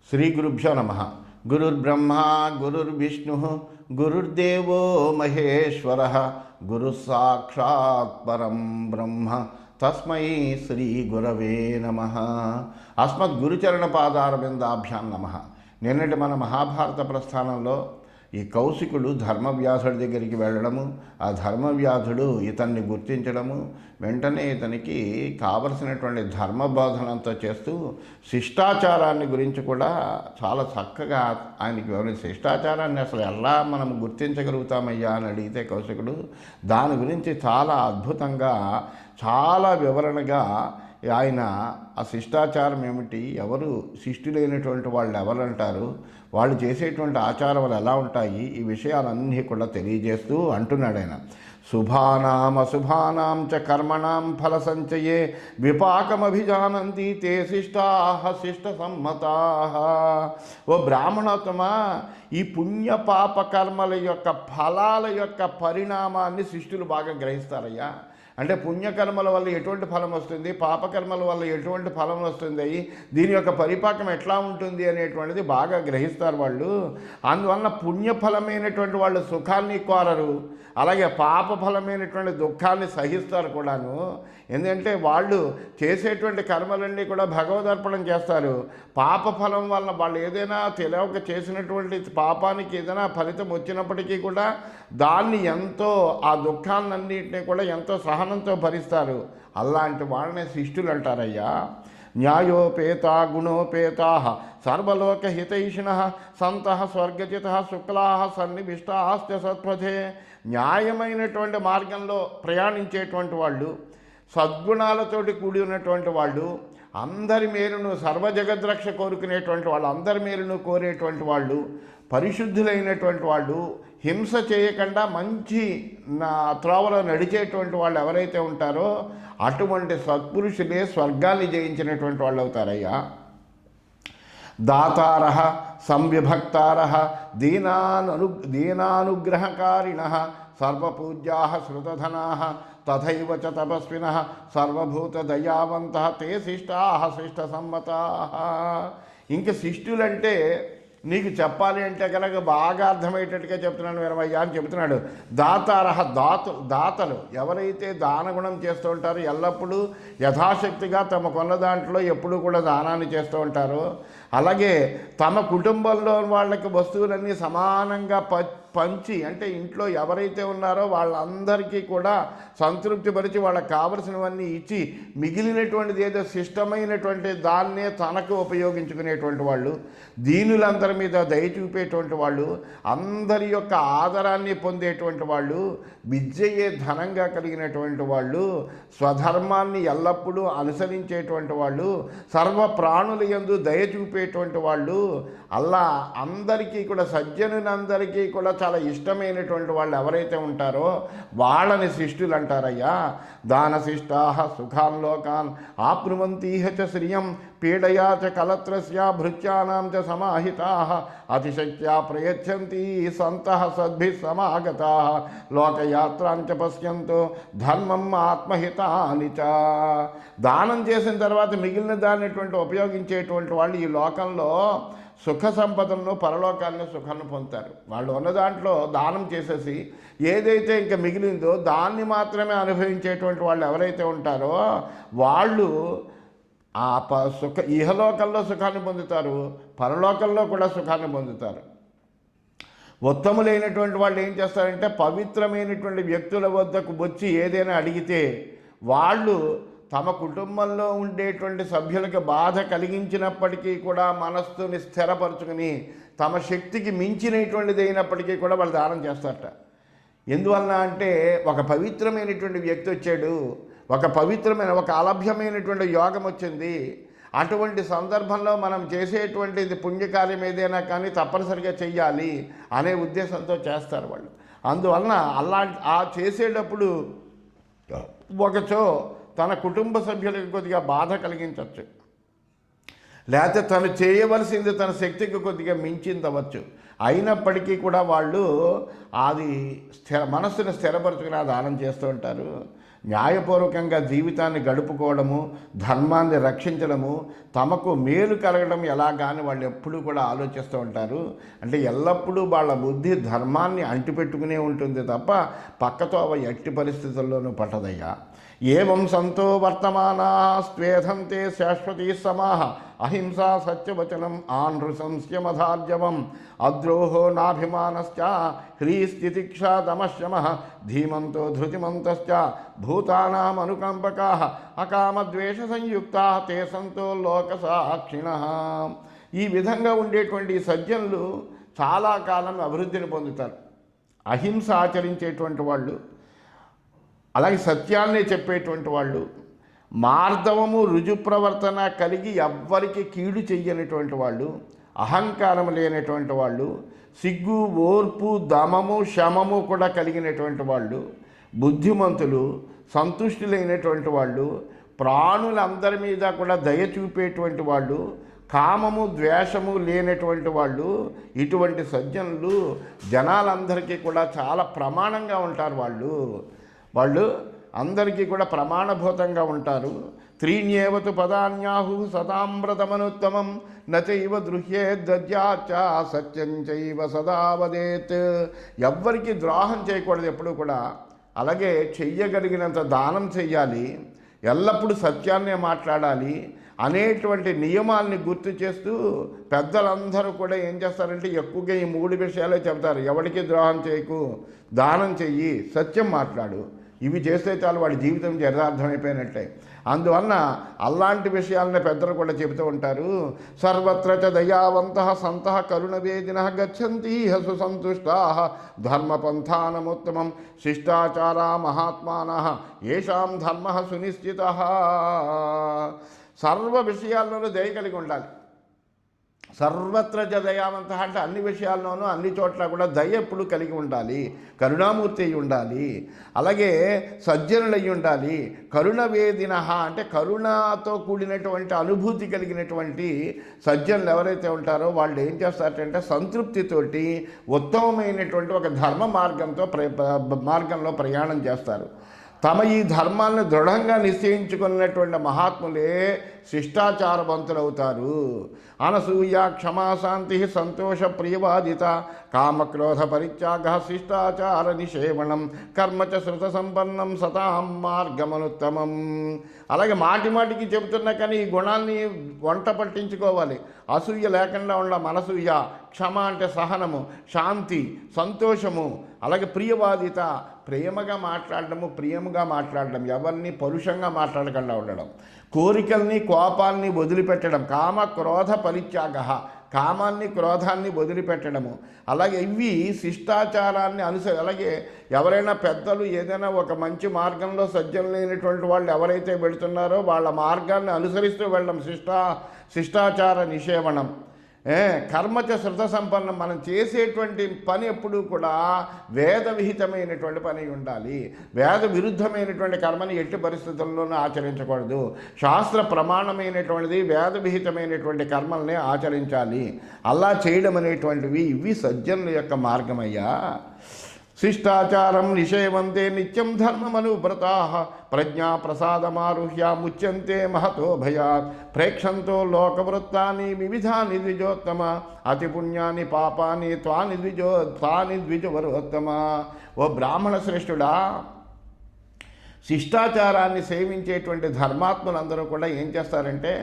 శ్రీ గురుభ్యో నమ. గురుర్బ్రహ్మ గురుర్విష్ణు గురుర్దేవో మహేశ్వర గురు సాక్షాత్ పరం బ్రహ్మ తస్మై శ్రీ గురవే నమ. అస్మద్గురుచరణ పాదారవిందాభ్యాం నమ. నిన్నటి మన మహాభారత ప్రస్థానంలో ఈ కౌశికుడు ధర్మవ్యాధుడి దగ్గరికి వెళ్ళడము, ఆ ధర్మవ్యాధుడు ఇతన్ని గుర్తించడము, వెంటనే ఇతనికి కావలసినటువంటి ధర్మబోధనంతో చేస్తూ శిష్టాచారాన్ని గురించి కూడా చాలా చక్కగా ఆయనకి వివరించి, శిష్టాచారాన్ని అసలు ఎలా మనం గుర్తించగలుగుతామయ్యా అని అడిగితే కౌశికుడు దాని గురించి చాలా అద్భుతంగా చాలా వివరణగా ఆయన ఆ శిష్టాచారం ఏమిటి, ఎవరు శిష్టులైనటువంటి వాళ్ళు ఎవరు అంటారు, వాళ్ళు చేసేటువంటి ఆచారాలు ఎలా ఉంటాయి, ఈ విషయాలన్నీ కూడా తెలియజేస్తూ అంటున్నాడు ఆయన. శుభానాం అశుభానాం చ కర్మణాం ఫల సంచయే విపాకమభిజానంతి తే శిష్టాః శిష్ట సమ్మతాః. ఓ బ్రాహ్మణోత్తమా, ఈ పుణ్య పాప కర్మల యొక్క ఫలాల యొక్క పరిణామాన్ని శిష్టులు బాగా గ్రహిస్తారయ్యా. అంటే పుణ్యకర్మల వల్ల ఎటువంటి ఫలం వస్తుంది, పాపకర్మల వల్ల ఎటువంటి ఫలం వస్తుంది, దీని యొక్క పరిపాకం ఎట్లా ఉంటుంది అనేటువంటిది బాగా గ్రహిస్తారు వాళ్ళు. అందువలన పుణ్యఫలమైనటువంటి వాళ్ళు సుఖాన్ని కోరరు, అలాగే పాపఫలమైనటువంటి దుఃఖాన్ని సహిస్తారు కూడాను. ఎందుకంటే వాళ్ళు చేసేటువంటి కర్మలన్నీ కూడా భగవదర్పణం చేస్తారు. పాపఫలం వల్ల వాళ్ళు ఏదైనా తెలియక చేసినటువంటి పాపానికి ఏదైనా ఫలితం వచ్చినప్పటికీ కూడా దాన్ని ఎంతో, ఆ దుఃఖాలన్నింటినీ కూడా ఎంతో సహనంతో భరిస్తారు. అలాంటి వాళ్ళనే శిష్టులు అంటారయ్యా. న్యాయోపేత గుణోపేతా సర్వలోకహితైషిణ సంతః స్వర్గచిత శుక్లా సన్నివిష్టాశ్చ సత్పథే. న్యాయమైనటువంటి మార్గంలో ప్రయాణించేటువంటి వాళ్ళు, సద్గుణాలతోటి కూడి ఉన్నటువంటి వాళ్ళు, అందరి మేలును సర్వజగద్రక్ష కోరుకునేటువంటి వాళ్ళు, అందరి మేలును కోరేటువంటి వాళ్ళు, పరిశుద్ధులైనటువంటి వాళ్ళు, హింస చేయకుండా మంచి త్రోవలో నడిచేటువంటి వాళ్ళు ఎవరైతే ఉంటారో అటువంటి సత్పురుషులే స్వర్గాన్ని జయించినటువంటి వాళ్ళు అవుతారయ్యా. దాతార సంవిభక్తార దీనానుగ్రహకారిణ సర్వపూజ్యా శృతధనా తథైవ చ తపస్విన సర్వభూతదయావంత తే శిష్టా శిష్ట సమ్మతా. ఇంక శిష్టులంటే నీకు చెప్పాలి అంటే కనుక బాగా అర్థమయ్యేటట్టుగా చెప్తున్నాను వినమయ్యా అని చెబుతున్నాడు. దాతారహ దాతలు ఎవరైతే దానగుణం చేస్తూ ఉంటారో, ఎల్లప్పుడూ యథాశక్తిగా తమకున్న దాంట్లో ఎప్పుడూ కూడా దానాన్ని చేస్తూ ఉంటారో, అలాగే తమ కుటుంబంలో వాళ్ళకి వస్తువులన్నీ సమానంగా పంచి, అంటే ఇంట్లో ఎవరైతే ఉన్నారో వాళ్ళందరికీ కూడా సంతృప్తిపరిచి వాళ్ళకి కావలసినవన్నీ ఇచ్చి మిగిలినటువంటిది ఏదో శిష్టమైనటువంటి దాన్నే తనకు ఉపయోగించుకునేటువంటి వాళ్ళు, దీనులందరి మీద దయ చూపేటువంటి వాళ్ళు, అందరి యొక్క ఆదరాన్ని పొందేటువంటి వాళ్ళు, విద్యయే ధనంగా కలిగినటువంటి వాళ్ళు, స్వధర్మాన్ని ఎల్లప్పుడూ అనుసరించేటువంటి వాళ్ళు, సర్వ ప్రాణుల యందు దయ చూపేటువంటి వాళ్ళు, అలా అందరికీ కూడా సజ్జనులందరికీ కూడా చాలా ఇష్టమైనటువంటి వాళ్ళు ఎవరైతే ఉంటారో వాళ్ళని శిష్టులు అంటారయ్యా. దాన శిష్టా సుఖాన్ లోకాన్ ఆప్నువంతీహ చ శ్రియం పీడయా చ కలత్రస్య భృత్యానాం చ సమాహితా అతిశక్త్యా ప్రయచ్చంతి సంతః సద్భిః సమాగతాః లోకయాత్రాం చ పశ్యంతో ధర్మం ఆత్మహితాని చ. దానం చేసిన తర్వాత మిగిలిన దాన్ని ఉపయోగించేటువంటి వాళ్ళు ఈ లోకంలో సుఖ సంపదలను, పరలోకాన్ని, సుఖాన్ని పొందుతారు. వాళ్ళు ఉన్న దాంట్లో దానం చేసేసి ఏదైతే ఇంకా మిగిలిందో దాన్ని మాత్రమే అనుభవించేటువంటి వాళ్ళు ఎవరైతే ఉంటారో వాళ్ళు ఆ ఇహలోకంలో సుఖాన్ని పొందుతారు, పరలోకంలో కూడా సుఖాన్ని పొందుతారు. ఉత్తములైనటువంటి వాళ్ళు ఏం చేస్తారంటే పవిత్రమైనటువంటి వ్యక్తుల వద్దకు వచ్చి ఏదైనా అడిగితే వాళ్ళు తమ కుటుంబంలో ఉండేటువంటి సభ్యులకు బాధ కలిగించినప్పటికీ కూడా మనస్సుని స్థిరపరచుకుని తమ శక్తికి మించినటువంటిది అయినప్పటికీ కూడా వాళ్ళు దానం చేస్తారట. ఎందువలన అంటే ఒక పవిత్రమైనటువంటి వ్యక్తి వచ్చాడు, ఒక అలభ్యమైనటువంటి యోగం వచ్చింది, అటువంటి సందర్భంలో మనం చేసేటువంటిది పుణ్యకార్యం ఏదైనా కానీ తప్పనిసరిగా చెయ్యాలి అనే ఉద్దేశంతో చేస్తారు వాళ్ళు. అందువలన ఆ చేసేటప్పుడు ఒకచో తన కుటుంబ సభ్యులకు కొద్దిగా బాధ కలిగించవచ్చు, లేకపోతే తను చేయవలసింది తన శక్తికి కొద్దిగా మించిందవచ్చు. అయినప్పటికీ కూడా వాళ్ళు అది మనస్సును స్థిరపరచుకుని దానం చేస్తూ ఉంటారు. న్యాయపూర్వకంగా జీవితాన్ని గడుపుకోవడము, ధర్మాన్ని రక్షించడము, తమకు మేలు కలగడం ఎలాగాని వాళ్ళు ఎప్పుడూ కూడా ఆలోచిస్తూ ఉంటారు. అంటే ఎల్లప్పుడూ వాళ్ళ బుద్ధి ధర్మాన్ని అంటిపెట్టుకునే ఉంటుంది తప్ప పక్కతో అవ ఎట్టి పరిస్థితుల్లోనూ పట్టదయ్యా. ఏవం సంతో వర్తమానా స్వేధంతే శాశ్వతీ సమాహ అహింసా సత్యవచనం ఆనృశంస్యమధార్జవం అద్రోహో నాభిమానశ్చ హ్రీస్థితిక్షా దమశమః ధీమంతో ధృతిమంతశ్చ భూతానామనుకంపకాః అకామద్వేష సంయుక్తా తే సంతో లోకసాక్షిణః. ఈ విధంగా ఉండేటువంటి సజ్జనులు చాలా కాలం అభివృద్ధిని పొందుతారు. అహింస ఆచరించేటువంటి వాళ్ళు, అలాగే సత్యాన్ని చెప్పేటువంటి వాళ్ళు, మార్దవము రుజుప్రవర్తన కలిగి ఎవ్వరికి కీడు చెయ్యనటువంటి వాళ్ళు, అహంకారం లేనటువంటి వాళ్ళు, సిగ్గు ఓర్పు దమము శమము కూడా కలిగినటువంటి వాళ్ళు, బుద్ధిమంతులు, సంతుష్టులైనటువంటి వాళ్ళు, ప్రాణులందరి మీద కూడా దయ చూపేటువంటి వాళ్ళు, కామము ద్వేషము లేనటువంటి వాళ్ళు, ఇటువంటి సజ్జనులు జనాలందరికీ కూడా చాలా ప్రమాణంగా ఉంటారు. వాళ్ళు అందరికీ కూడా ప్రమాణభూతంగా ఉంటారు. త్రీణ్యేవతు పదాన్యాహు సతామ్రతమనుత్తమం నచైవ దృహ్యేద్ద్యాచ సత్యం చైవ సదా వదేత్. ఎవ్వరికి ద్రోహం చేయకూడదు ఎప్పుడు కూడా. అలాగే చెయ్యగలిగినంత దానం చెయ్యాలి, ఎల్లప్పుడూ సత్యాన్నే మాట్లాడాలి అనేటువంటి నియమాల్ని గుర్తు చేస్తూ పెద్దలందరూ కూడా ఏం చేస్తారంటే ఎక్కువగా ఈ 3 విషయాలే చెప్తారు. ఎవరికి ద్రోహం చేయకు, దానం చెయ్యి, సత్యం మాట్లాడు. ఇవి చేస్తే చాలు వాడి జీవితం యథార్థమైపోయినట్టే. అందువలన అలాంటి విషయాలనే పెద్దలు కూడా చెబుతూ ఉంటారు. సర్వత్ర చ దయావంతః సంతః కరుణవేదినః గచ్చంతి హసు సంతుష్టాః ధర్మపంథానముత్తమం శిష్టాచారా మహాత్మానః ఏషాం ధర్మః సునిశ్చితః. సర్వ విషయాల్లోనూ దయ కలిగి ఉండాలి. సర్వత్ర చ దయావంతః అంటే అన్ని విషయాల్లోనూ అన్ని చోట్ల కూడా దయ ఎప్పుడు కలిగి ఉండాలి, కరుణామూర్తి అయి ఉండాలి, అలాగే సజ్జనులయ్యి ఉండాలి. కరుణవేదినః అంటే కరుణతో కూడినటువంటి అనుభూతి కలిగినటువంటి సజ్జనులు ఎవరైతే ఉంటారో వాళ్ళు ఏం చేస్తారంటే సంతృప్తితోటి ఉత్తమమైనటువంటి ఒక ధర్మ మార్గంలో ప్రయాణం చేస్తారు. తమ ఈ ధర్మాన్ని దృఢంగా నిశ్చయించుకున్నటువంటి మహాత్ములే శిష్టాచారవంతులవుతారు. అనసూయ క్షమాశాంతి సంతోష ప్రియవాదిత కామక్రోధ పరిత్యాగ శిష్టాచార నిషేవణం కర్మచ శృత సంపన్నం సతాం మార్గమనుత్తమం. అలాగే మాటికి చెబుతున్నా కానీ ఈ గుణాన్ని వంట పట్టించుకోవాలి. అసూయ లేకుండా ఉండడం అనసూయ, క్షమ అంటే సహనము, శాంతి సంతోషము, అలాగే ప్రియవాదిత ప్రేమగా మాట్లాడడం, ఎవరిని పరుషంగా మాట్లాడకుండా ఉండడం, కోరికల్ని కోపాలని వదిలిపెట్టడం, కామ క్రోధ పరిత్యాగ కామాన్ని క్రోధాన్ని వదిలిపెట్టడము. అలాగే ఇవి శిష్టాచారాన్ని అలాగే ఎవరైనా పెద్దలు ఏదైనా ఒక మంచి మార్గంలో సజ్జనులైనటువంటి వాళ్ళు ఎవరైతే వెళుతున్నారో వాళ్ళ మార్గాన్ని అనుసరిస్తూ వెళ్ళడం శిష్టాచార నిషేవణం. కర్మచ శృత సంపన్నం మనం చేసేటువంటి పని ఎప్పుడూ కూడా వేద విహితమైనటువంటి పని ఉండాలి. వేద విరుద్ధమైనటువంటి కర్మని ఎట్టి పరిస్థితుల్లోనూ ఆచరించకూడదు. శాస్త్ర ప్రమాణమైనటువంటిది వేద విహితమైనటువంటి కర్మల్ని ఆచరించాలి. అలా చేయడం అనేటువంటివి ఇవి సజ్జనుల యొక్క మార్గమయ్యా. శిష్టాచారం నిషేవంతే నిత్యం ధర్మమనువ్రతాః ప్రజ్ఞా ప్రసాదమారుహ్య ముచ్యంతే మహతో భయాత్ ప్రేక్షంతో లోకవృత్తాని వివిధాని ద్విజోత్తమ అతిపుణ్యాని పాపాని త్వాని ద్విజవరోత్తమ. ఓ బ్రాహ్మణ శ్రేష్ఠుడా, శిష్టాచారాన్ని సేవించేటువంటి ధర్మాత్ములందరూ కూడా ఏం చేస్తారంటే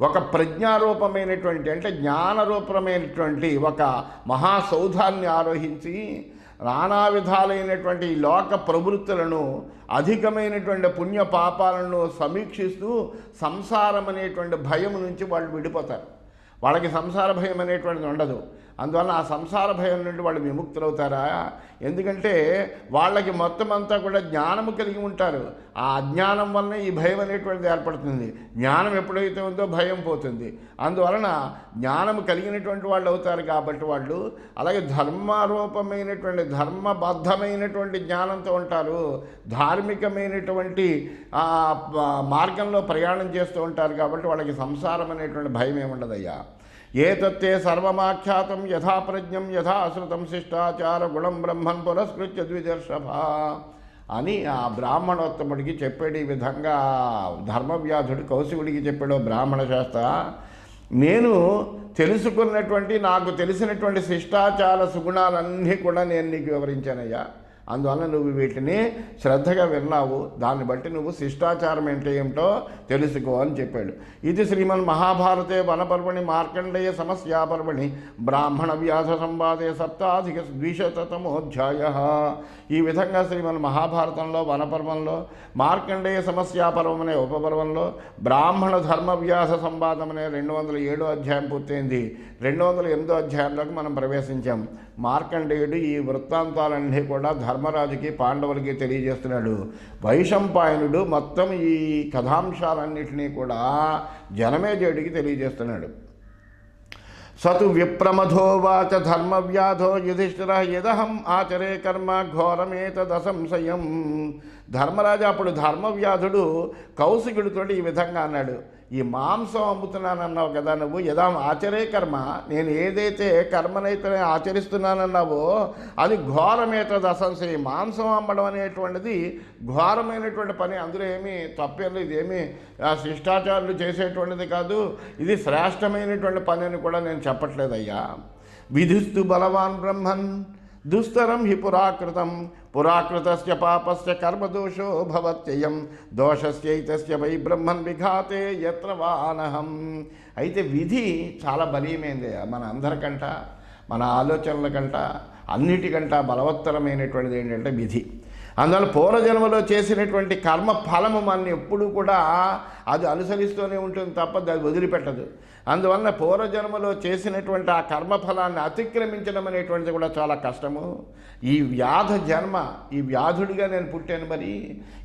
ఒక ప్రజ్ఞారూపమైనటువంటి అంటే జ్ఞానరూపమైనటువంటి ఒక మహాసౌధాన్ని ఆరోహించి నానా విధాలైనటువంటి లోక ప్రవృత్తులను అధికమైనటువంటి పుణ్య పాపాలను సమీక్షిస్తూ సంసారం అనేటువంటి భయం నుంచి వాళ్ళు విడిపోతారు. వాళ్ళకి సంసార భయం అనేటువంటిది ఉండదు. అందువల్ల ఆ సంసార భయం నుండి వాళ్ళు విముక్తులవుతారా? ఎందుకంటే వాళ్ళకి మొత్తం అంతా కూడా జ్ఞానము కలిగి ఉంటారు. ఆ అజ్ఞానం వల్లనే ఈ భయం అనేటువంటిది ఏర్పడుతుంది. జ్ఞానం ఎప్పుడైతే ఉందో భయం పోతుంది. అందువలన జ్ఞానము కలిగినటువంటి వాళ్ళు అవుతారు. కాబట్టి వాళ్ళు అలాగే ధర్మారూపమైనటువంటి ధర్మబద్ధమైనటువంటి జ్ఞానంతో ఉంటారు. ధార్మికమైనటువంటి మార్గంలో ప్రయాణం చేస్తూ ఉంటారు. కాబట్టి వాళ్ళకి సంసారం అనేటువంటి భయం ఏముండదయ్యా. ఏతత్తే సర్వమాఖ్యాతం యథా ప్రజ్ఞం యథా శ్రుతం శిష్టాచార గుణం బ్రహ్మన్ పురస్కృత్య ద్విజర్షభ. అని ఆ బ్రాహ్మణోత్తముడికి చెప్పాడు. ఈ విధంగా ధర్మవ్యాధుడు కౌశికుడికి చెప్పాడు, బ్రాహ్మణ శాస్త్ర, నేను తెలుసుకున్నటువంటి నాకు తెలిసినటువంటి శిష్టాచార సుగుణాలన్నీ కూడా నేను నీకు వివరించానయ్యా. అందువల్ల నువ్వు వీటిని శ్రద్ధగా విన్నావు, దాన్ని బట్టి నువ్వు శిష్టాచారం అంటే ఏమిటో తెలుసుకో అని చెప్పాడు. ఇది శ్రీమన్ మహాభారతే వనపర్వణి మార్కండేయ సమస్యాపర్వణి బ్రాహ్మణ వ్యాధ సంవాదే సప్తాధిక ద్విశతమోధ్యాయ. ఈ విధంగా శ్రీమన్ మహాభారతంలో వనపర్వంలో మార్కండేయ సమస్యాపర్వం అనే ఉపపర్వంలో బ్రాహ్మణ ధర్మ వ్యాధ సంవాదం అనే 207 అధ్యాయం పూర్తయింది. 208 అధ్యాయంలోకి మనం ప్రవేశించాం. మార్కండేయుడు ఈ వృత్తాంతాలన్నీ కూడా ధర్మరాజుకి పాండవులకి తెలియజేస్తున్నాడు. వైశంపాయనుడు మొత్తం ఈ కథాంశాలన్నింటినీ కూడా జనమేజయుడికి తెలియజేస్తున్నాడు. సతు విప్రమథోవాచ ధర్మవ్యాధో యుధిష్ఠిర యదహం ఆచరే కర్మ ఘోరమేతదసంశయం. ధర్మరాజు అప్పుడు ధర్మవ్యాధుడు కౌశికుడితో ఈ విధంగా అన్నాడు, ఈ మాంసం అమ్ముతున్నానన్నావు కదా నువ్వు, యదా ఆచరే కర్మ, నేను ఏదైతే కర్మనైతే ఆచరిస్తున్నానన్నావో అది ఘోరమేతదసంశయం. మాంసం అమ్మడం అనేటువంటిది ఘోరమైనటువంటి పని, అందులో ఏమీ తప్పేది, ఇదేమీ శిష్టాచారులు చేసేటువంటిది కాదు, ఇది శ్రేష్టమైనటువంటి పని అని కూడా నేను చెప్పట్లేదయ్యా. విధిస్తు బలవాన్ బ్రహ్మన్ దుస్తరం హి పురాకృతం పురాకృతస్య పాపస్య కర్మదోషో భవత్యయం దోషస్యైతస్య వై బ్రహ్మన్ విఘాతే యత్ర వానహం. అయితే విధి చాలా బలీయమైంది, మన అందరికంట మన ఆలోచనల కంట అన్నిటికంట బలవత్తరమైనటువంటిది ఏంటంటే విధి. అందువల్ల పూర్వజన్మలో చేసినటువంటి కర్మ ఫలము మన ఎప్పుడు కూడా అది అనుసరిస్తూనే ఉంటుంది తప్ప అది వదిలిపెట్టదు. అందువల్ల పూర్వజన్మలో చేసినటువంటి ఆ కర్మఫలాన్ని అతిక్రమించడం అనేటువంటిది కూడా చాలా కష్టము. ఈ వ్యాధ జన్మ, ఈ వ్యాధుడిగా నేను పుట్టాను. మరి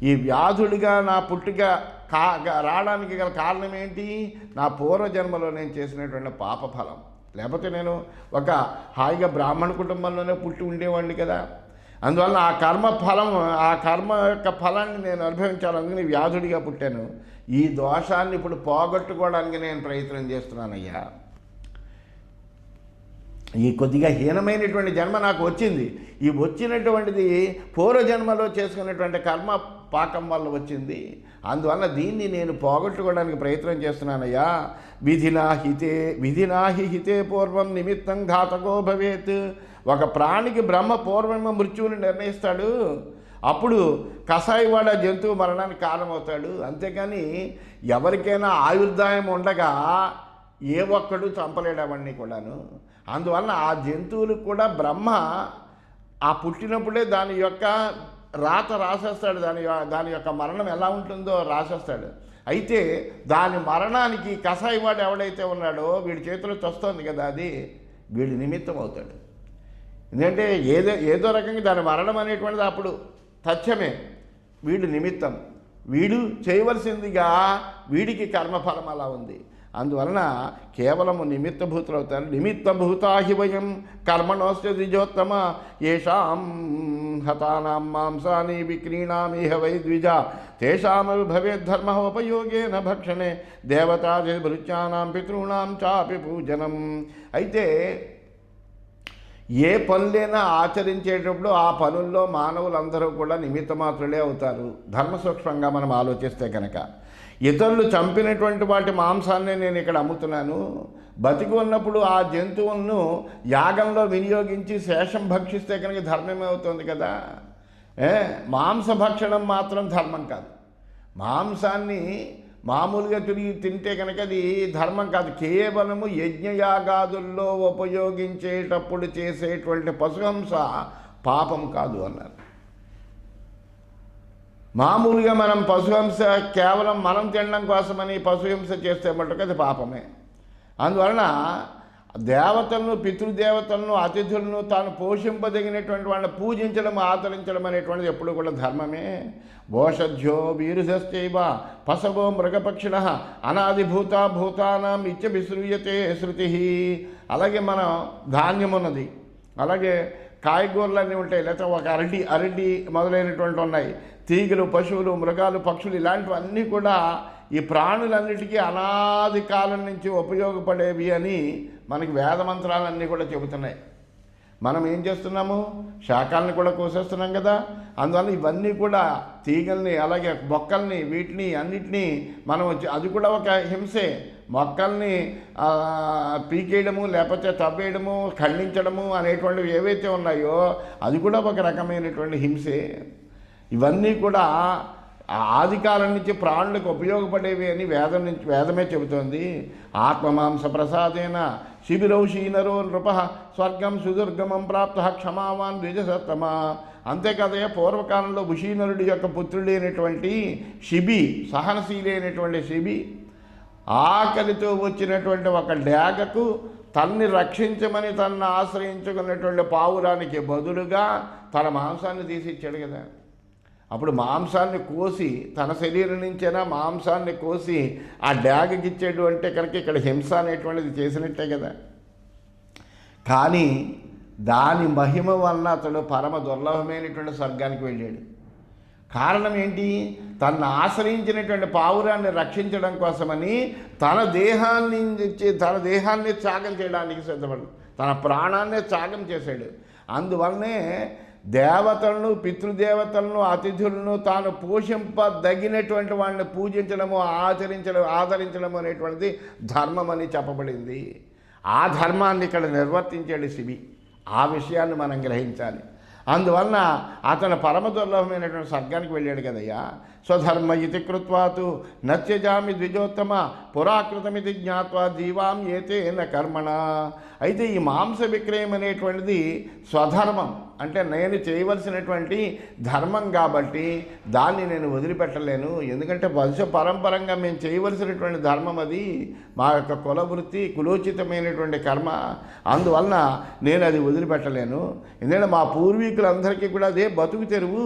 ఈ వ్యాధుడిగా నా పుట్టుక రావడానికి గల కారణం ఏంటి? నా పూర్వజన్మలో నేను చేసినటువంటి పాపఫలం. లేకపోతే నేను ఒక హాయిగా బ్రాహ్మణ కుటుంబంలోనే పుట్టి ఉండేవాడిని కదా. అందువల్ల ఆ కర్మ యొక్క ఫలాన్ని నేను అనుభవించాలని వ్యాధుడిగా పుట్టాను. ఈ దోషాన్ని ఇప్పుడు పోగొట్టుకోవడానికి నేను ప్రయత్నం చేస్తున్నానయ్యా. ఈ కొద్దిగా హీనమైనటువంటి జన్మ నాకు వచ్చింది. ఈ వచ్చినటువంటిది పూర్వజన్మలో చేసుకున్నటువంటి కర్మ పాకం వల్ల వచ్చింది. అందువల్ల దీన్ని నేను పోగొట్టుకోవడానికి ప్రయత్నం చేస్తున్నానయ్యా. విధినాహి హితే పూర్వం నిమిత్తం ఘాతకో భవేత్. ఒక ప్రాణికి బ్రహ్మ పూర్వమ మృత్యువుని నిర్ణయిస్తాడు, అప్పుడు కసాయివాడ జంతువు మరణానికి కారణమవుతాడు. అంతేకాని ఎవరికైనా ఆయుర్దాయం ఉండగా ఏ ఒక్కడు చంపలేడు అవన్నీ కూడాను. అందువలన ఆ జంతువులకు కూడా బ్రహ్మ ఆ పుట్టినప్పుడే దాని యొక్క రాత రాసేస్తాడు, దాని యొక్క మరణం ఎలా ఉంటుందో రాసేస్తాడు. అయితే దాని మరణానికి కసాయివాడు ఎవడైతే ఉన్నాడో వీడి చేతిలో చస్తుంది కదా, అది వీడి నిమిత్తం అవుతాడు. ఎందుకంటే ఏదో రకంగా దాని మరణం అనేటువంటిది అప్పుడు తథ్యమే, వీడు నిమిత్తం, వీడు చేయవలసిందిగా వీడికి కర్మఫలం అలా ఉంది. అందువలన కేవలము నిమిత్తభూతులు అవుతారు. నిమిత్తభూతాహి వయం కర్మణోస్య ద్విజోత్తమ ఏషాం హతానాం మాంసాని విక్రీణామిహ వై ద్విజ తేషామవి భవేద్ధర్మ ఉపయోగేన భక్షణే దేవతాది భృత్యానాం పితॄణాం చాపి పూజనం. అయితే ఏ పనులైనా ఆచరించేటప్పుడు ఆ పనుల్లో మానవులందరూ కూడా నిమిత్తమాత్రులే అవుతారు. ధర్మ సూక్ష్మంగా మనం ఆలోచిస్తే కనుక ఇతరులు చంపినటువంటి వాటి మాంసాన్ని నేను ఇక్కడ అమ్ముతున్నాను. బతికి ఉన్నప్పుడు ఆ జంతువులను యాగంలో వినియోగించి శేషం భక్షిస్తే కనుక ధర్మమే అవుతుంది కదా. మాంసభక్షణం మాత్రం ధర్మం కాదు. మాంసాన్ని మామూలుగా తింటే కనుక అది ధర్మం కాదు. కేవలము యజ్ఞయాగాదుల్లో ఉపయోగించేటప్పుడు చేసేటువంటి పశుహింస పాపం కాదు అన్నారు. మామూలుగా మనం పశుహింస కేవలం మనం తినడం కోసమని పశుహింస చేస్తే మటుకు అది పాపమే. అందువలన దేవతలను, పితృదేవతలను, అతిథులను తాను పోషింపదగినటువంటి వాళ్ళని పూజించడం, ఆదరించడం అనేటువంటిది ఎప్పుడు కూడా ధర్మమే. భోషధ్యో వీరుధశ్చైవ పశవో మృగపక్షిణ అనాదిభూత భూతానాం ఇత్యభిశ్రూయతే శృతి. అలాగే మన ధాన్యం ఉన్నది, అలాగే కాయగూరలు అన్నీ ఉంటాయి, లేకపోతే ఒక అరటి మొదలైనటువంటి ఉన్నాయి, తీగలు, పశువులు, మృగాలు, పక్షులు ఇలాంటివన్నీ కూడా ఈ ప్రాణులన్నిటికీ అనాది కాలం నుంచి ఉపయోగపడేవి అని మనకి వేదమంత్రాలన్నీ కూడా చెబుతున్నాయి. మనం ఏం చేస్తున్నాము, శాఖల్ని కూడా కోసేస్తున్నాం కదా. అందువల్ల ఇవన్నీ కూడా తీగల్ని అలాగే మొక్కల్ని వీటిని అన్నిటినీ మనం అది కూడా ఒక హింసే. మొక్కల్ని పీకేయడము లేకపోతే తవ్వేయడము ఖండించడము అనేటువంటివి ఏవైతే ఉన్నాయో అది కూడా ఒక రకమైనటువంటి హింసే. ఇవన్నీ కూడా ఆదికాలం నుంచి ప్రాణులకు ఉపయోగపడేవి అని వేదమే చెబుతోంది. ఆత్మమాంస ప్రసాదేన శిబిరౌ శీనరో నృప స్వర్గం సుదుర్గమం ప్రాప్త క్షమావాన్ ద్విజసత్తమ. అంతేకాదయ్య, పూర్వకాలంలో భుషీనరుడి యొక్క పుత్రుడైనటువంటి శిబి, సహనశీలి అయినటువంటి శిబి ఆకలితో వచ్చినటువంటి ఒక డేగకు తన్ని రక్షించమని తనను ఆశ్రయించుకున్నటువంటి పావురానికి బదులుగా తన మాంసాన్ని తీసి ఇచ్చాడు కదా. అప్పుడు మాంసాన్ని కోసి తన శరీరం నుంచైనా మాంసాన్ని కోసి ఆ డ్యాగకి ఇచ్చేడు అంటే కనుక ఇక్కడ హింస అనేటువంటిది చేసినట్టే కదా. కానీ దాని మహిమ వలన అతడు పరమ దుర్లభమైనటువంటి స్వర్గానికి వెళ్ళాడు. కారణం ఏంటి? తనను ఆశ్రయించినటువంటి పావురాన్ని రక్షించడం కోసమని తన దేహాన్ని త్యాగం చేయడానికి సిద్ధపడు, తన ప్రాణాన్నే త్యాగం చేశాడు. అందువల్లనే దేవతలను, పితృదేవతలను, అతిథులను తాను పోషింపదగినటువంటి వాళ్ళని పూజించడము, ఆదరించడము అనేటువంటిది ధర్మం అని చెప్పబడింది. ఆ ధర్మాన్ని ఇక్కడ నిర్వర్తించాడు శిబి. ఆ విషయాన్ని మనం గ్రహించాలి. అందువలన అతను పరమ దుర్లభమైనటువంటి స్వర్గానికి వెళ్ళాడు కదయ్యా. స్వధర్మ ఇది కృత్వాతు నత్యజామి ద్విజోత్తమ పురాకృతమితి జ్ఞాత్వా జీవాం ఏతేన కర్మణ. అయితే ఈ మాంస విక్రయం అనేటువంటిది స్వధర్మం, అంటే నేను చేయవలసినటువంటి ధర్మం కాబట్టి దాన్ని నేను వదిలిపెట్టలేను. ఎందుకంటే వంశ పరంపరంగా మేము చేయవలసినటువంటి ధర్మం అది, మా యొక్క కులవృత్తి, కులోచితమైనటువంటి కర్మ. అందువలన నేను అది వదిలిపెట్టలేను. ఎందుకంటే మా పూర్వీకులందరికీ కూడా అదే బతుకు తెరువు,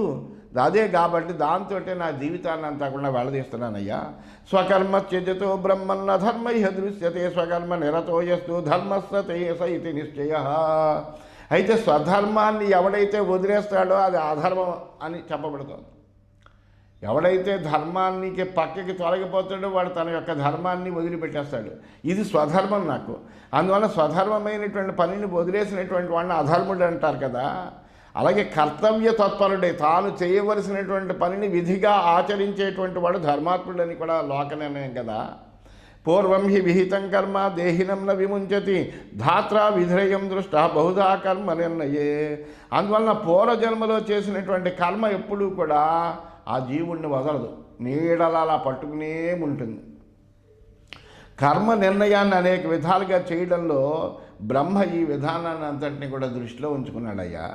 అదే కాబట్టి దాంతో నా జీవితాన్ని అంతా కూడా వెళ్ళదీస్తున్నానయ్యా. స్వకర్మ త్యజతో బ్రహ్మన్న ధర్మై దృశ్యతే స్వకర్మ నిరతోయస్తు ధర్మస్థతే స ఇది నిశ్చయ. అయితే స్వధర్మాన్ని ఎవడైతే వదిలేస్తాడో అది అధర్మం అని చెప్పబడుతోంది. ఎవడైతే ధర్మానికి పక్కకి తొలగిపోతాడో వాడు తన యొక్క ధర్మాన్ని వదిలిపెట్టేస్తాడు. ఇది స్వధర్మం నాకు. అందువల్ల స్వధర్మమైనటువంటి పనిని వదిలేసినటువంటి వాడిని అధర్ముడు అంటారు కదా. అలాగే కర్తవ్య తత్పరుడే, తాను చేయవలసినటువంటి పనిని విధిగా ఆచరించేటువంటి వాడు ధర్మాత్ముడని కూడా లోక నిర్ణయం కదా. పూర్వం హి విహితం కర్మ దేహినం న విముంచతి ధాత్రా విధేయం దృష్ట బహుధా కర్మ నిర్ణయే. అందువలన పూర్వజన్మలో చేసినటువంటి కర్మ ఎప్పుడూ కూడా ఆ జీవుణ్ణి వదలదు, నీడలా పట్టుకునే ఉంటుంది. కర్మ నిర్ణయాన్ని అనేక విధాలుగా చేయడంలో బ్రహ్మ ఈ విధానాన్ని అంతటిని కూడా దృష్టిలో ఉంచుకున్నాడయ్యా.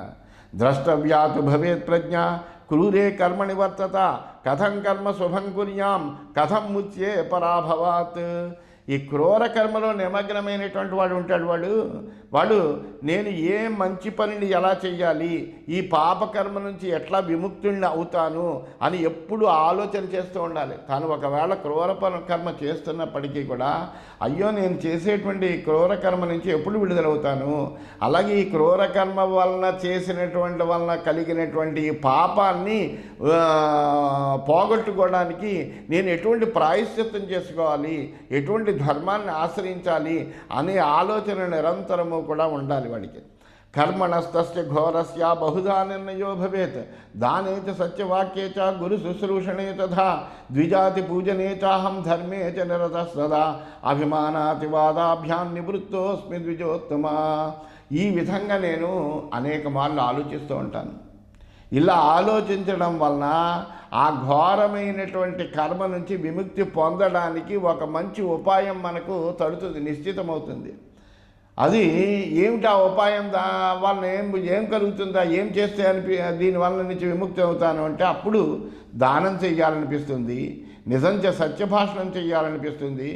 ద్రష్టవ్యాతు భవేత్ ప్రజ్ఞ క్రూరే కర్మణి వర్తత కథం కర్మ శుభం కుర్యాం కథం ముచ్యే పరాభవాత్. ఈ క్రూర కర్మలో నిమగ్నమైనటువంటి వాడు ఉంటాడు. వాడు నేను ఏ మంచి పనిని ఎలా చెయ్యాలి, ఈ పాపకర్మ నుంచి ఎట్లా విముక్తుడిని అవుతాను అని ఎప్పుడు ఆలోచన చేస్తూ ఉండాలి. తాను ఒకవేళ క్రూర కర్మ చేస్తున్నప్పటికీ కూడా అయ్యో నేను చేసేటువంటి క్రూర కర్మ నుంచి ఎప్పుడు విడుదలవుతాను, అలాగే ఈ క్రూర కర్మ వలన కలిగినటువంటి ఈ పాపాన్ని పోగొట్టుకోవడానికి నేను ఎటువంటి ప్రాయశ్చిత్తం చేసుకోవాలి, ఎటువంటి ధర్మాన్ని ఆశ్రయించాలి అనే ఆలోచన నిరంతరము కూడా ఉండాలి వాడికి. కర్మణస్తస్య ఘోరస్య బహుధా నిర్ణయో భవేత్ దానే చ సత్యవాక్యే చ గురు శుశ్రూషణే తథా ద్విజాతి పూజనే చాహం ధర్మే చ నిరతః సదా అభిమానాతివాదాభ్యాం నివృత్తోస్మి ద్విజోత్తమ. ఈ విధంగా నేను అనేక మార్లు ఆలోచిస్తూ ఉంటాను. ఇలా ఆలోచించడం వలన ఆ ఘోరమైనటువంటి కర్మ నుంచి విముక్తి పొందడానికి ఒక మంచి ఉపాయం మనకు తడుతుంది, నిశ్చితమవుతుంది. అది ఏమిటి ఆ ఉపాయం? వాళ్ళని ఏం కలుగుతుందా, ఏం చేస్తే దీనివల్ల నుంచి విముక్తి అవుతాను అంటే అప్పుడు దానం చెయ్యాలనిపిస్తుంది, నిజంగా సత్యభాషణం చెయ్యాలనిపిస్తుంది,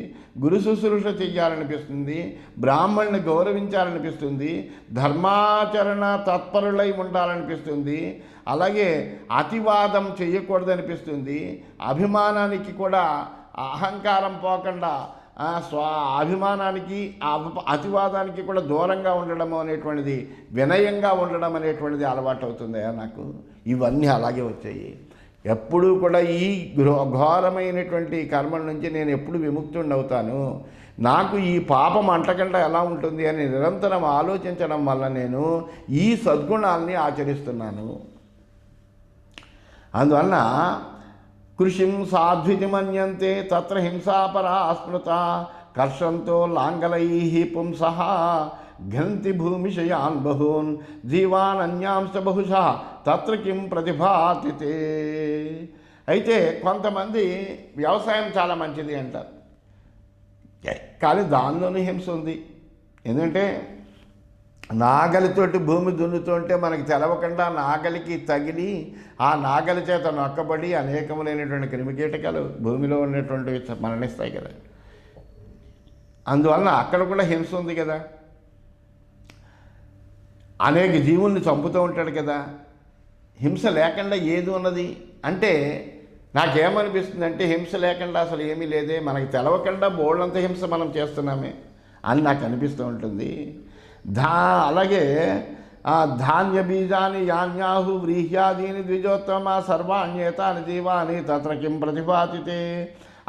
గురు శుశ్రూష చెయ్యాలనిపిస్తుంది, బ్రాహ్మణ్ణి గౌరవించాలనిపిస్తుంది, ధర్మాచరణ తత్పరులై ఉండాలనిపిస్తుంది, అలాగే అతివాదం చెయ్యకూడదనిపిస్తుంది, అభిమానానికి కూడా అహంకారం పోకుండా అభిమానానికి అతివాదానికి కూడా దూరంగా ఉండడం అనేటువంటిది, వినయంగా ఉండడం అనేటువంటిది అలవాటు అవుతుందయా నాకు. ఇవన్నీ అలాగే వచ్చాయి. ఎప్పుడూ కూడా ఈ ఘోరమైనటువంటి కర్మల నుంచి నేను ఎప్పుడు విముక్తుడిని అవుతాను, నాకు ఈ పాపం అంటకుండా ఎలా ఉంటుంది అని నిరంతరం ఆలోచించడం వల్ల నేను ఈ సద్గుణాల్ని ఆచరిస్తున్నాను. అందువలన కృషిం సాధ్వితిమన్యంతే తత్ర హింసాపరా స్మృత కర్షంతో లాంగలై పుంసః ఘంతి భూమిశయాన్ బహూన్ జీవానన్యాంశ బహుశః తత్ర కిం ప్రతిభాతితే. అయితే కొంతమంది వ్యవసాయం చాలా మంచిది అంటారు, కానీ దానిలోనే హింస ఉంది. ఎందుకంటే నాగలితోటి భూమి దున్నుతుంటే మనకి తెలవకుండా నాగలికి తగిలి ఆ నాగలి చేత నొక్కబడి అనేకములైనటువంటి క్రిమికీటకాలు భూమిలో ఉన్నటువంటివి మరణిస్తాయి కదా. అందువలన అక్కడ కూడా హింస ఉంది కదా. అనేక జీవుల్ని చంపుతూ ఉంటాడు కదా. హింస లేకుండా ఏది ఉన్నది అంటే నాకేమనిపిస్తుంది అంటే హింస లేకుండా అసలు ఏమీ లేదే, మనకి తెలవకుండా బోళ్ళంత హింస మనం చేస్తున్నామే అని నాకు అనిపిస్తూ ఉంటుంది. అలాగే ధాన్య బీజాని యాన్యాహు వ్రీహ్యాదీని ద్విజోత్తమ సర్వాణ్యేతాని జీవాని తత్ర కిం ప్రతిపాతితే.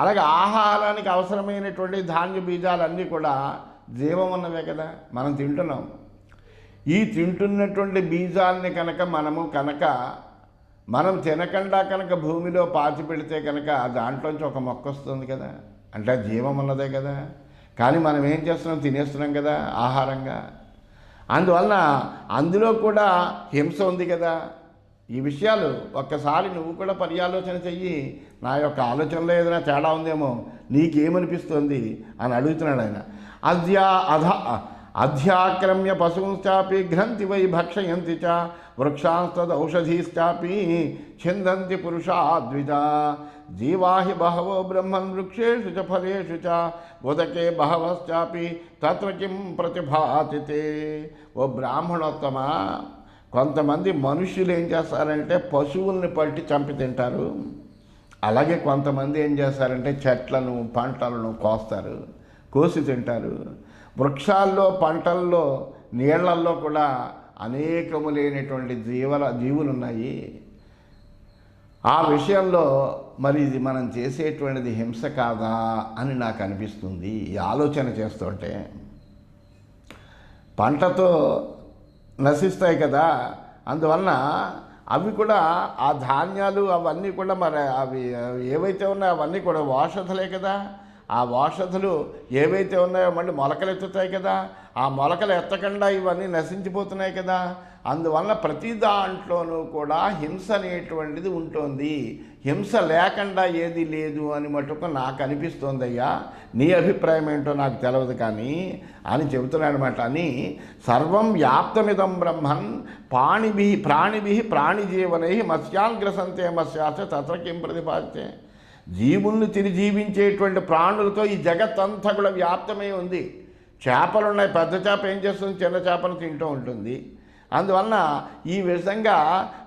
అలాగే ఆహారానికి అవసరమైనటువంటి ధాన్య బీజాలన్నీ కూడా జీవం ఉన్నవే కదా, మనం తింటున్నాం. ఈ తింటున్నటువంటి బీజాలని కనుక మనం తినకుండా కనుక భూమిలో పాతి పెడితే కనుక దాంట్లోంచి ఒక మొక్క వస్తుంది కదా, అంటే జీవం ఉన్నదే కదా. కానీ మనం ఏం చేస్తున్నాం, తినేస్తున్నాం కదా ఆహారంగా. అందువలన అందులో కూడా హింస ఉంది కదా. ఈ విషయాలు ఒక్కసారి నువ్వు కూడా పర్యాలోచన చెయ్యి. నా యొక్క ఆలోచనలో ఏదైనా తేడా ఉందేమో, నీకేమనిపిస్తుంది అని అడుగుతున్నాడు ఆయన. అధ్యాక్రమ్య పశుంశ్చాపి ఘ్రంతి వై భక్షయంతి చ వృక్షాంస్తదౌషధీశ్చాపి ఛిందంతి పురుషా ద్విజా జీవాహి బహవో బ్రహ్మన్ వృక్షేషు చ ఫలేషు చ ఉదకే బహవశ్చాపి తత్ర కిం ప్రతిభాతితే. ఓ బ్రాహ్మణోత్తమ, కొంతమంది మనుష్యులు ఏం చేస్తారంటే పశువుల్ని పట్టి చంపి తింటారు. అలాగే కొంతమంది ఏం చేస్తారంటే చెట్లను పంటలను కోసి తింటారు. వృక్షాల్లో పంటల్లో నీళ్లల్లో కూడా అనేకములైనటువంటి జీవులు ఉన్నాయి. ఆ విషయంలో మరి ఇది మనం చేసేటువంటిది హింస కాదా అని నాకు అనిపిస్తుంది ఈ ఆలోచన చేస్తుంటే. పంటతో నశిస్తాయి కదా, అందువలన అవి కూడా ఆ ధాన్యాలు అవన్నీ కూడా మరి అవి ఏవైతే ఉన్నాయో అవన్నీ కూడా ఔషధులే కదా. ఆ ఔషధులు ఏవైతే ఉన్నాయో మళ్ళీ మొలకలు ఎత్తుతాయి కదా. ఆ మొలకలు ఎత్తకుండా ఇవన్నీ నశించిపోతున్నాయి కదా. అందువలన ప్రతి దాంట్లోనూ కూడా హింస అనేటువంటిది ఉంటుంది. హింస లేకుండా ఏది లేదు అని మటుకు నాకు అనిపిస్తోందయ్యా. నీ అభిప్రాయం ఏంటో నాకు తెలియదు కానీ అని చెబుతున్నాడు అనమాట. అని సర్వం వ్యాప్తమిదం బ్రహ్మన్ ప్రాణిభి ప్రాణిజీవనై మత్స్యాగ్రసంతే మత్స్యాస తత్ర కిం ప్రతిపాదితే. జీవుల్ని జీవించేటువంటి ప్రాణులతో ఈ జగత్తంతా కూడా వ్యాప్తమై ఉంది. చేపలు ఉన్నాయి, పెద్ద చేప ఏం చేస్తుంది, చిన్న చేపను తింటూ ఉంటుంది. అందువలన ఈ విధంగా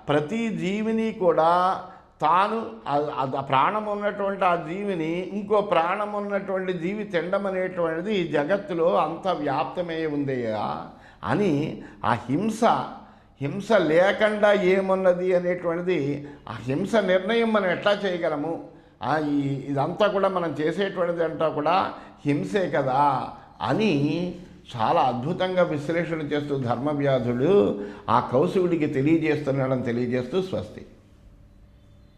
ప్రతి జీవిని కూడా తాను ప్రాణం ఉన్నటువంటి ఆ జీవిని ఇంకో ప్రాణం ఉన్నటువంటి జీవి తినడం అనేటువంటిది ఈ జగత్తులో అంత వ్యాప్తమై ఉందయ్యా అని ఆ హింస లేకుండా ఏమున్నది అనేటువంటిది ఆ హింస నిర్ణయం మనం ఎట్లా చేయగలము. ఇదంతా కూడా మనం చేసేటువంటిది అంతా కూడా హింసే కదా అని చాలా అద్భుతంగా విశ్లేషణ చేస్తూ ధర్మవ్యాధుడు ఆ కౌశికుడికి తెలియజేస్తున్నాడని తెలియజేస్తూ స్వస్తి.